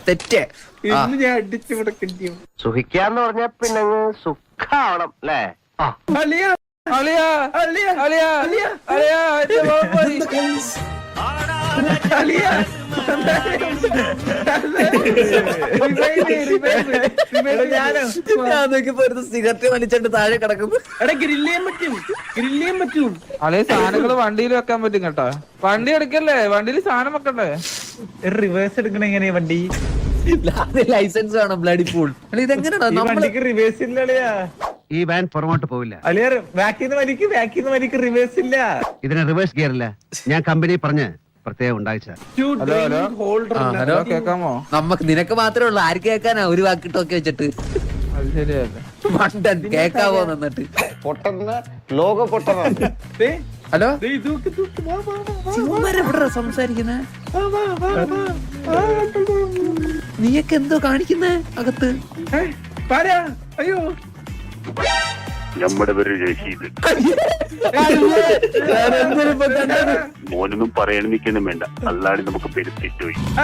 തെറ്റ് ഞാൻ അടിച്ചു കൊടുക്കും. സുഖിക്കാന്ന് പറഞ്ഞാ പിന്നെ സുഖാവണം അല്ലേ? സിഗരറ്റ് വലിച്ചിട്ട് താഴെ കിടക്കുന്നു. അളിയ സാധനങ്ങള് വണ്ടിയിൽ വെക്കാൻ പറ്റും കേട്ടോ. വണ്ടി എടുക്കല്ലേ, വണ്ടിയിൽ സാധനം വെക്കണ്ടേ? റിവേഴ്സ് എടുക്കണ എങ്ങനെയാ വണ്ടി? ലൈസൻസ് വേണം. Bloody pool. ഇതെങ്ങനെയാ വണ്ടിക്ക് റിവേഴ്സ് ഇല്ല അളിയാ. ഈ വാൻ പുറമോട്ട് പോവില്ല. അളിയ ബാക്കിന്ന് വലിക്ക് റിവേഴ്സ് ഇല്ല. ഇതിന് റിവേഴ്സ് ഗിയർ ഇല്ല. ഞാൻ കമ്പനി പറഞ്ഞ് പ്രത്യേകം ഉണ്ടായിച്ച. ഹലോ, കേക്കാമോ? നിനക്ക് മാത്രമേ ഉള്ളൂ. ആര് കേക്കാനാ? ഒരു വാക്കിട്ടൊക്കെ വെച്ചിട്ട് അത് ശരിയല്ലേ. മണ്ടൻ കേക്കാവോ എന്നിട്ട് ഹലോ സംസാരിക്കുന്നേ? നീയൊക്കെ എന്തോ കാണിക്കുന്നേ അകത്ത്? അയ്യോ, നമ്മുടെ പേര് രഷീദ്. മോനൊന്നും പറയാൻ നിൽക്കുന്നു വേണ്ട, അല്ലാതെ നമുക്ക് പെരുത്തിട്ട് പോയി.